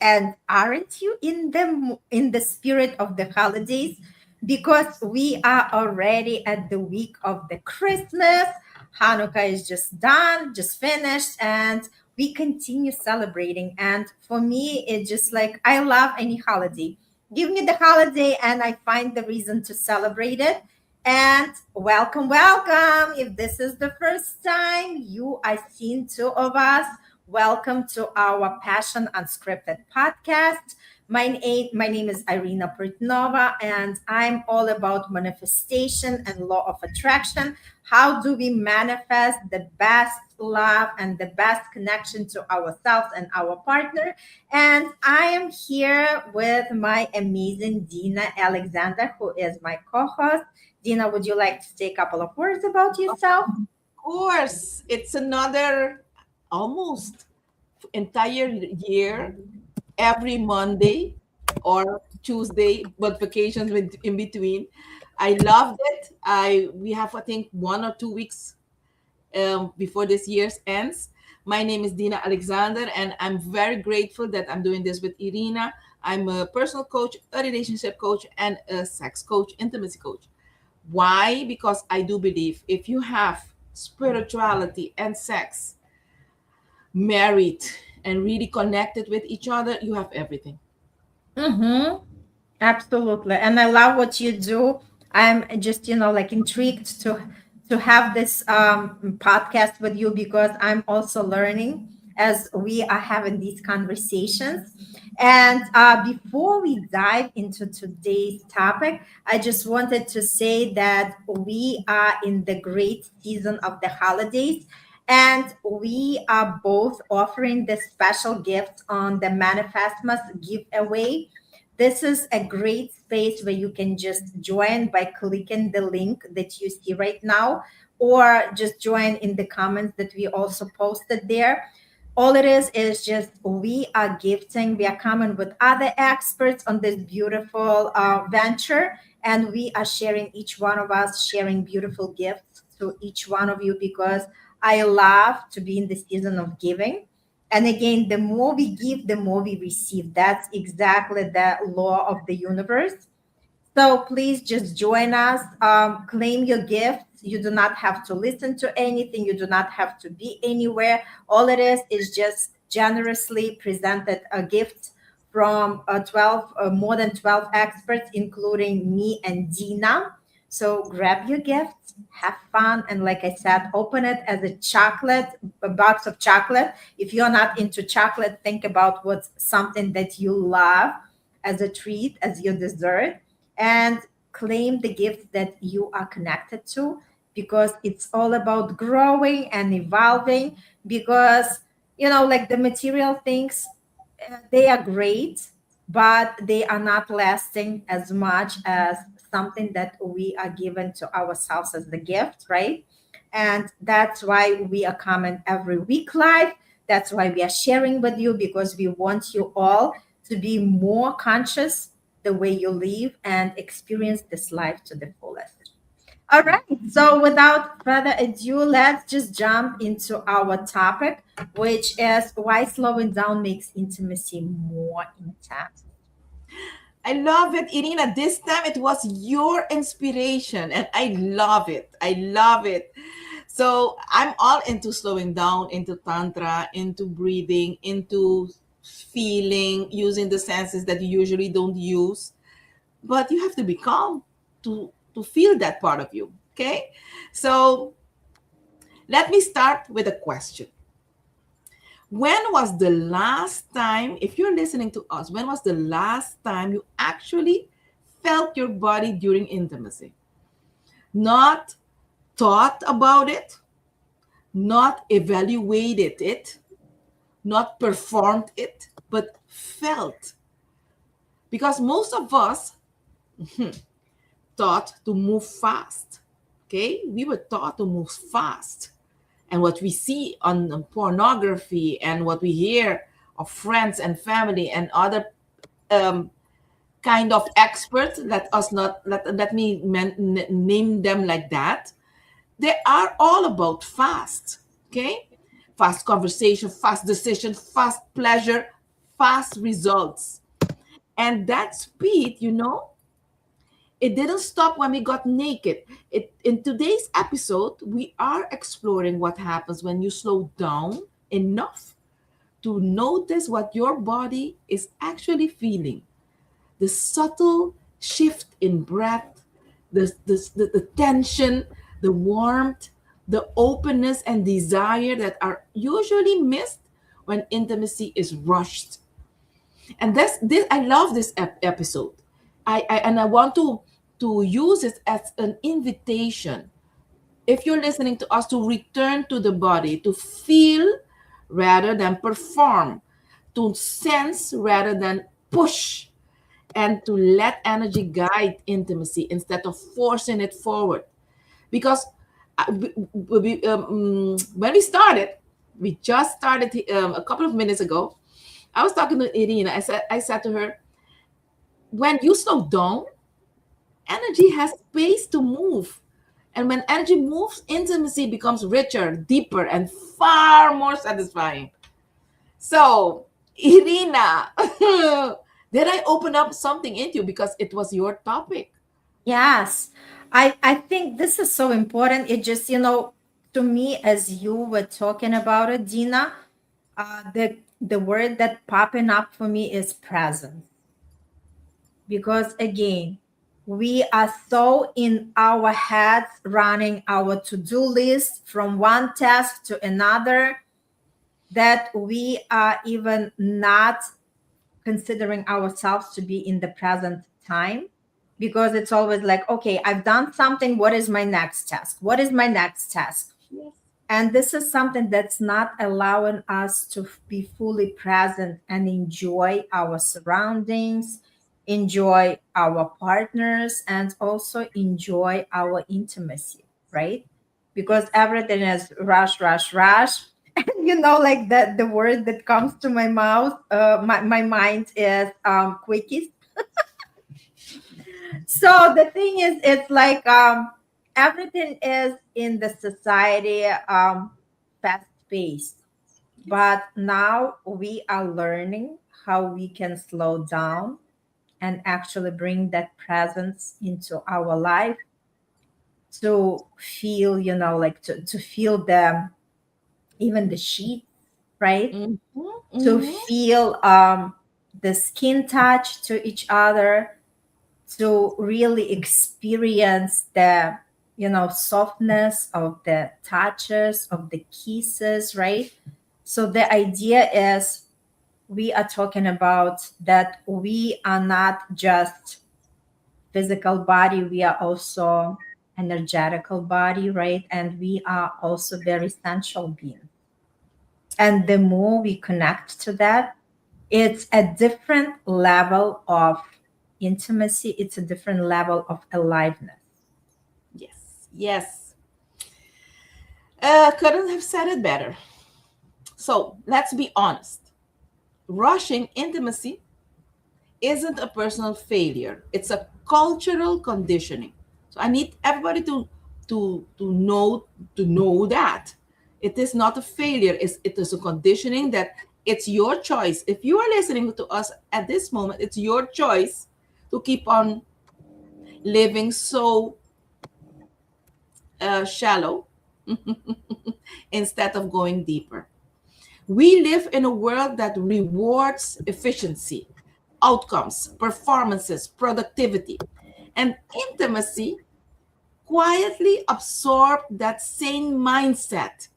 And aren't you in the spirit of the holidays? Because we are already at the week of the Christmas. Hanukkah is just done, just finished, and we continue celebrating. And for me, it's just like I love any holiday. Give me the holiday, and I find the reason to celebrate it. And welcome, welcome. If this is the first time you are seeing two of us, welcome to our Passion Unscripted podcast. My name is Irina Portnova, and I'm all about manifestation and law of attraction. How do we manifest the best love and the best connection to ourselves and our partner? And I am here with my amazing Dina Alexander, who is my co host. Dina, would you like to say a couple of words about yourself? Course, it's another almost entire year, every Monday or Tuesday, but vacations in between. I loved it. We have, I think, 1 or 2 weeks before this year's ends. My name is Dina Alexander, and I'm very grateful that I'm doing this with Irina. I'm a personal coach, a relationship coach, and a sex coach, intimacy coach. Why? Because I do believe if you have spirituality and sex married and really connected with each other, you have everything. Mm-hmm. Absolutely. And I love what you do. I'm just, like intrigued to have this podcast with you because I'm also learning as we are having these conversations. And before we dive into today's topic, I just wanted to say that we are in the great season of the holidays. And we are both offering the special gifts on the Manifestmas giveaway. This is a great space where you can just join by clicking the link that you see right now, or just join in the comments that we also posted there. All it is just we are gifting, we are coming with other experts on this beautiful venture, and we are sharing, each one of us sharing beautiful gifts to each one of you because I love to be in the season of giving. And again, the more we give, the more we receive. That's exactly the law of the universe. So please just join us, claim your gifts. You do not have to listen to anything, you do not have to be anywhere. All it is just generously presented a gift from 12, more than 12 experts, including me and Dina. So grab your gifts, have fun, and like I said, open it as a chocolate, a box of chocolate. If you're not into chocolate, think about what's something that you love as a treat, as your dessert, and claim the gift that you are connected to because it's all about growing and evolving. Because, like the material things, they are great, but they are not lasting as much as something that we are given to ourselves as the gift, right? And that's why we are coming every week live. That's why we are sharing with you because we want you all to be more conscious the way you live and experience this life to the fullest. All right. So without further ado, let's just jump into our topic, which is why slowing down makes intimacy more intense. I love it, Irina. This time it was your inspiration, and I love it. I love it. So I'm all into slowing down, into Tantra, into breathing, into feeling, using the senses that you usually don't use. But you have to be calm to feel that part of you. Okay. So let me start with a question. When was the last time, if you're listening to us, when was the last time you actually felt your body during intimacy? Not thought about it, not evaluated it, not performed it, but felt. Because most of us taught to move fast. Okay, we were taught to move fast. And what we see on pornography and what we hear of friends and family and other um, kind of experts, let me name them like that, they are all about fast. Okay, fast conversation, fast decision, fast pleasure, fast results. And that speed, it didn't stop when we got naked. In today's episode, we are exploring what happens when you slow down enough to notice what your body is actually feeling. The subtle shift in breath, the tension, the warmth, the openness and desire that are usually missed when intimacy is rushed. And this I love this episode. I want to use it as an invitation, if you're listening to us, to return to the body, to feel rather than perform, to sense rather than push, and to let energy guide intimacy instead of forcing it forward. Because when we just started a couple of minutes ago. I was talking to Irina. I said to her, when you slow down, energy has space to move. And when energy moves, intimacy becomes richer, deeper, and far more satisfying. So, Irina, did I open up something into you because it was your topic? Yes, I think this is so important. It just, to me, as you were talking about it, Dina, the word that popping up for me is presence. Because again, we are so in our heads running our to-do list from one task to another that we are even not considering ourselves to be in the present time, because it's always like, okay, I've done something, what is my next task, what is my next task? Yes. And this is something that's not allowing us to be fully present and enjoy our surroundings, enjoy our partners, and also enjoy our intimacy, right? Because everything is rush, rush, rush. And like the word that comes to my mouth, my mind is quickies. So the thing is, it's like everything is in the society fast paced, but now we are learning how we can slow down and actually bring that presence into our life, to feel, like to feel the even the sheet, right? Mhm, To mhm. feel the skin touch to each other, to really experience the softness of the touches, of the kisses, right? So the idea is, we are talking about that we are not just physical body, we are also energetical body, right? And we are also very sensual beings. And the more we connect to that, it's a different level of intimacy, it's a different level of aliveness. Yes, yes. Couldn't have said it better. So let's be honest. Rushing intimacy isn't a personal failure. It's a cultural conditioning. So I need everybody to know that it is not a failure. It is a conditioning that it's your choice. If you are listening to us at this moment, it's your choice to keep on living so shallow instead of going deeper. We live in a world that rewards efficiency, outcomes, performances, productivity, and intimacy quietly absorb that same mindset.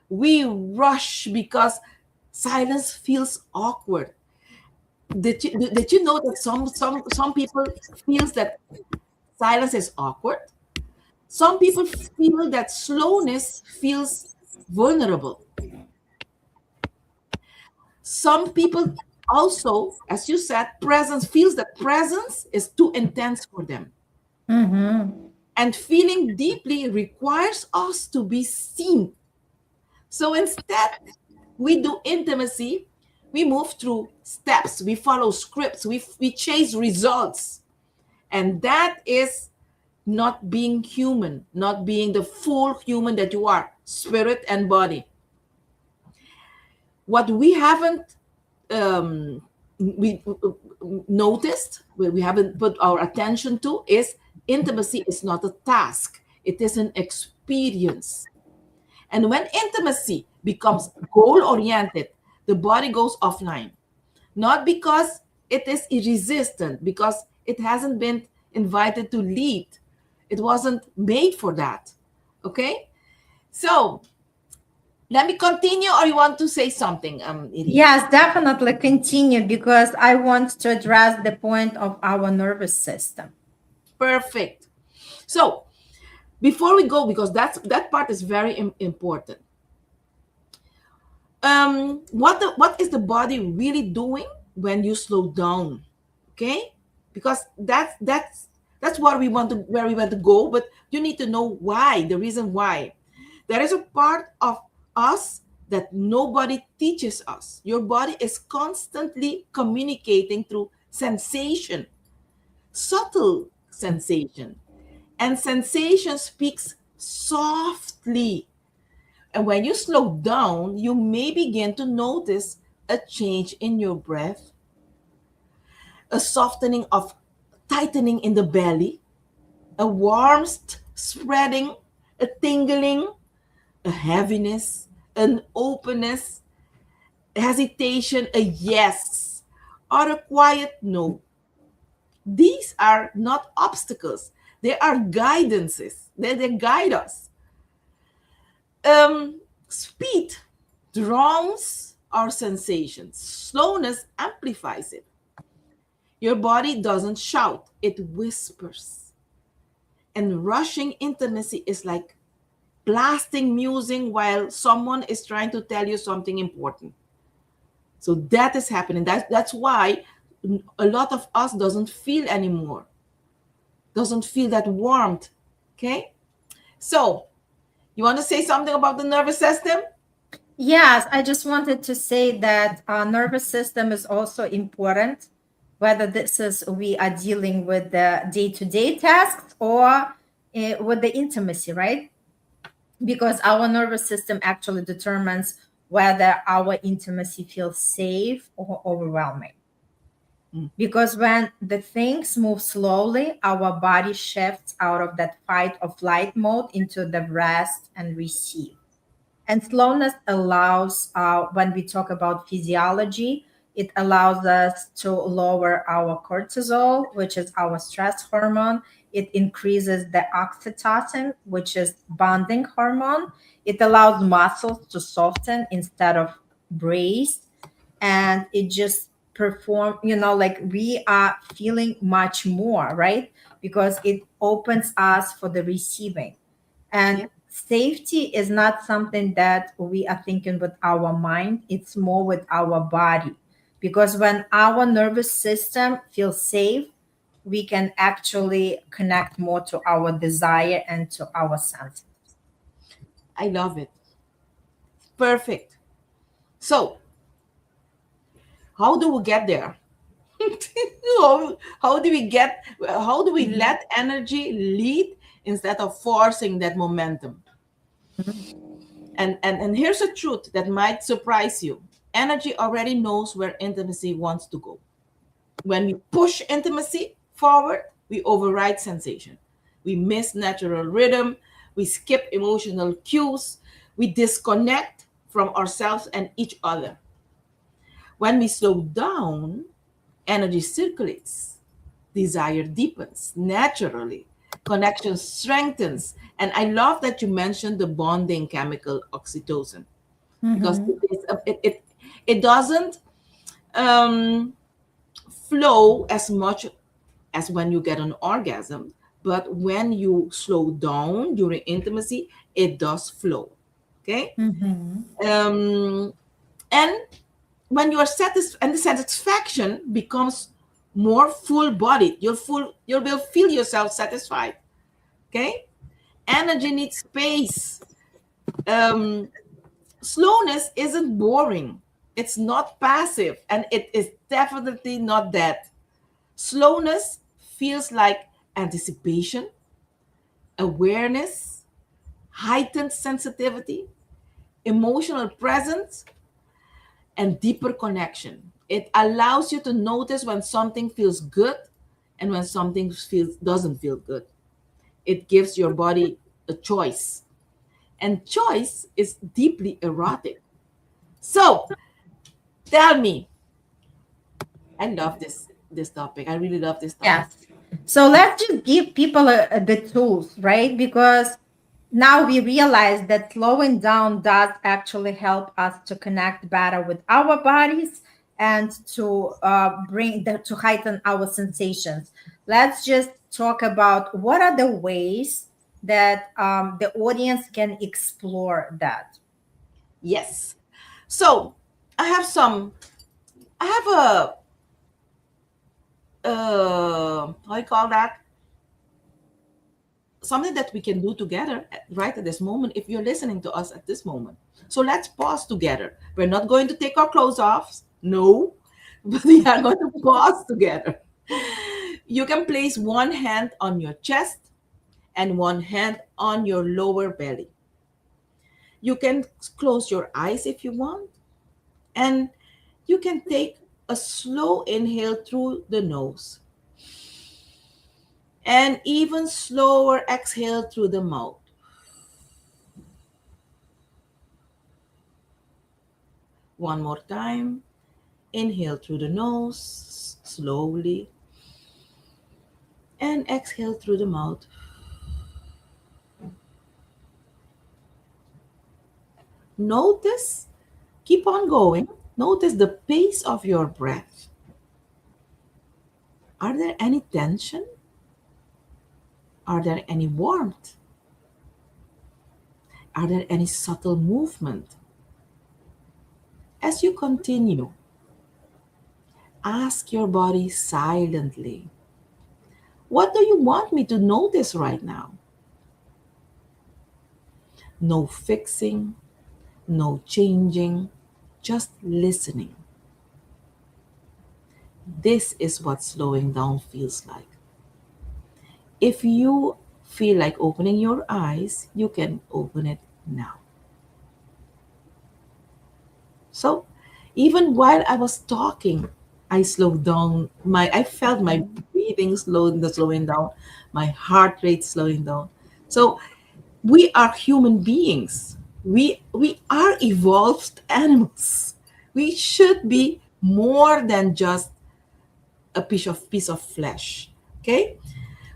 We rush because silence feels awkward. Did you know that some people feels that silence is awkward? Some people feel that slowness feels vulnerable. Some people also, as you said, presence feels that presence is too intense for them. Mm-hmm. And feeling deeply requires us to be seen. So instead, we do intimacy, we move through steps, we follow scripts, we chase results. And that is not being human, not being the full human that you are, spirit and body. What we haven't um, we noticed, we haven't put our attention to, is intimacy is not a task, it is an experience. And when intimacy becomes goal oriented, the body goes offline. Not because it is irresistant, because it hasn't been invited to lead. It wasn't made for that. Okay? So let me continue, or you want to say something, Irina? Yes, definitely continue because I want to address the point of our nervous system. Perfect. So before we go, because that part is very important. What is the body really doing when you slow down? Okay, because that's what we want to where we want to go, but you need to know why, the reason why. There is a part of us that nobody teaches us. Your body is constantly communicating through sensation, subtle sensation, and sensation speaks softly. And when you slow down, you may begin to notice a change in your breath, a softening of tightening in the belly, a warmth spreading, a tingling, a heaviness, an openness, hesitation, a yes, or a quiet no. These are not obstacles, they are guidances. They guide us. Speed drowns our sensations, slowness amplifies it. Your body doesn't shout, it whispers. And rushing intimacy is like blasting music while someone is trying to tell you something important. So that is happening. That's why a lot of us doesn't feel anymore, doesn't feel that warmth. Okay? So you want to say something about the nervous system? Yes, I just wanted to say that our nervous system is also important, whether this is we are dealing with the day-to-day tasks or with the intimacy, right? Because our nervous system actually determines whether our intimacy feels safe or overwhelming. Because when the things move slowly, our body shifts out of that fight or flight mode into the rest and receive. And slowness allows, when we talk about physiology, it allows us to lower our cortisol, which is our stress hormone. It increases the oxytocin, which is bonding hormone. It allows muscles to soften instead of brace. And it just perform, like we are feeling much more, right? Because it opens us for the receiving. And Yeah. safety is not something that we are thinking with our mind, it's more with our body. Because when our nervous system feels safe, we can actually connect more to our desire and to our senses. I love it. Perfect. So, how do we get there? how do we get, how do we let energy lead instead of forcing that momentum? And here's a truth that might surprise you. Energy already knows where intimacy wants to go. When we push intimacy forward, we override sensation. We miss natural rhythm. We skip emotional cues. We disconnect from ourselves and each other. When we slow down, energy circulates. Desire deepens naturally. Connection strengthens. And I love that you mentioned the bonding chemical oxytocin, because Mhm. it doesn't um, flow as much as when you get an orgasm, but when you slow down during intimacy, it does flow. Okay. Mhm. um, and when you are satisfied and the satisfaction becomes more full bodied, you will feel yourself satisfied. Okay. Energy needs space. um, Slowness isn't boring, it's not passive, and it is definitely not that. Slowness feels like anticipation, awareness, heightened sensitivity, emotional presence, and deeper connection. It allows you to notice when something feels good and when something doesn't feel good. It gives your body a choice, and choice is deeply erotic. So tell me, I love this topic. I really love this topic. Yes. So let's just give people the tools, right? Because now we realize that slowing down does actually help us to connect better with our bodies and to to heighten our sensations. Let's just talk about what are the ways that the audience can explore that. Yes. So I have some. I have a how you call that, something that we can do together right at this moment if you're listening to us at this moment. So let's pause together. We're not going to take our clothes off. No, but we are going to pause together. You can place one hand on your chest and one hand on your lower belly. You can close your eyes if you want, and you can take a slow inhale through the nose and even slower exhale through the mouth. One more time. Inhale through the nose slowly and exhale through the mouth. Notice, keep on going. Notice the pace of your breath. Are there any tension? Are there any warmth? Are there any subtle movement? As you continue, ask your body silently, what do you want me to notice right now? No fixing, no changing, just listening. This is what slowing down feels like. If you feel like opening your eyes, you can open it now. So, even while I was talking, I slowed down. I felt my breathing slowing down, my heart rate slowing down. So, we are human beings. We are evolved animals. We should be more than just a piece of flesh. Okay?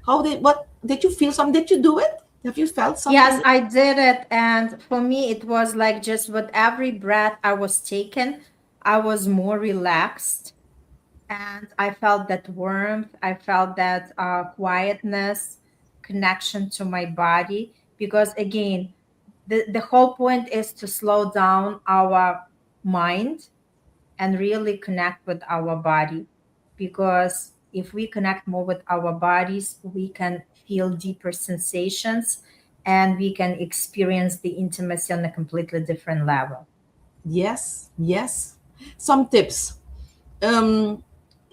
What did you feel something? Did you do it? Have you felt Yes, something? I did it. And for me, it was like just with every breath I was taking, I was more relaxed. And I felt that warmth. I felt that quietness, connection to my body. Because again, the whole point is to slow down our mind and really connect with our body, because if we connect more with our bodies we can feel deeper sensations and we can experience the intimacy on a completely different level. Yes, yes. Some tips. Um,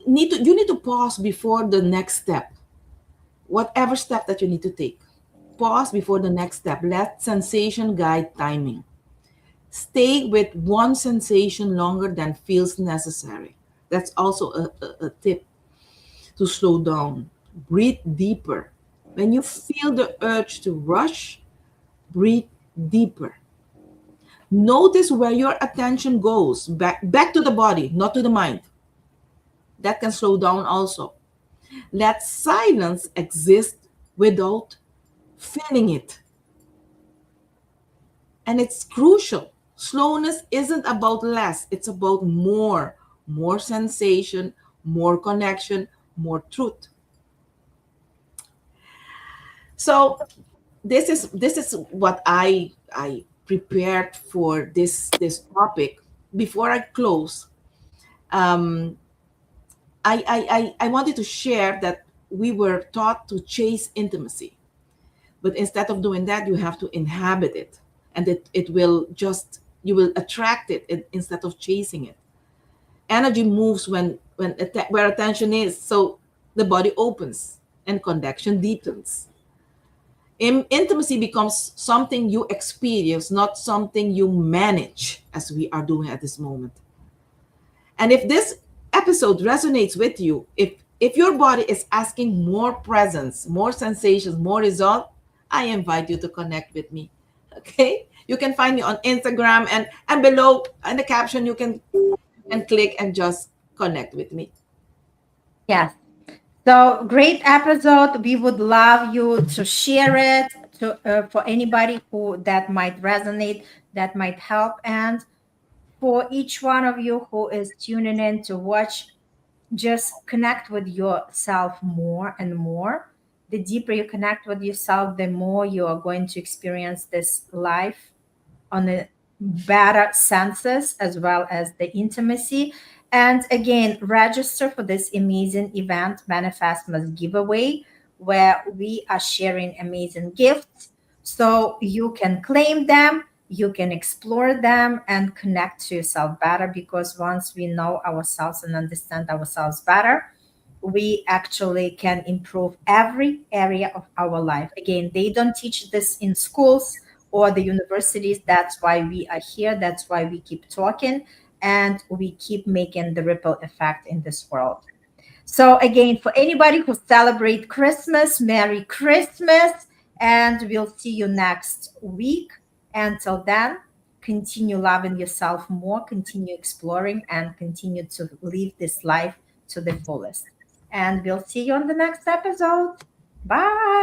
you need to pause before the next step. Whatever step that you need to take. Pause before the next step. Let sensation guide timing. Stay with one sensation longer than feels necessary. That's also a tip to slow down. Breathe deeper. When you feel the urge to rush, breathe deeper. Notice where your attention goes, back to the body, not to the mind. That can slow down also. Let silence exist without feeling it. And it's crucial. Slowness isn't about less, it's about more. More sensation, more connection, more truth. So this is what I prepared for this topic. Before I close, um, I wanted to share that we were taught to chase intimacy, but instead of doing that, you have to inhabit it, and it will just you will attract it instead of chasing it. Energy moves where attention is, so the body opens and connection deepens. Intimacy becomes something you experience, not something you manage, as we are doing at this moment. And if this episode resonates with you, if your body is asking more presence, more sensations, more result, I invite you to connect with me. Okay? You can find me on Instagram, and below in the caption you can click and just connect with me. Yes. So great episode. We would love you to share it to for anybody who that might resonate, that might help, and for each one of you who is tuning in to watch, just connect with yourself more and more. The deeper you connect with yourself, the more you are going to experience this life on the better senses as well as the intimacy. And again, register for this amazing event, Manifestmas Giveaway, where we are sharing amazing gifts. So you can claim them, you can explore them, and connect to yourself better. Because once we know ourselves and understand ourselves better, we actually can improve every area of our life. Again, they don't teach this in schools or the universities. That's why we are here. That's why we keep talking and we keep making the ripple effect in this world. So again, for anybody who celebrate Christmas, Merry Christmas, and we'll see you next week. Until then, continue loving yourself more, continue exploring, and continue to live this life to the fullest. And we'll see you on the next episode. Bye.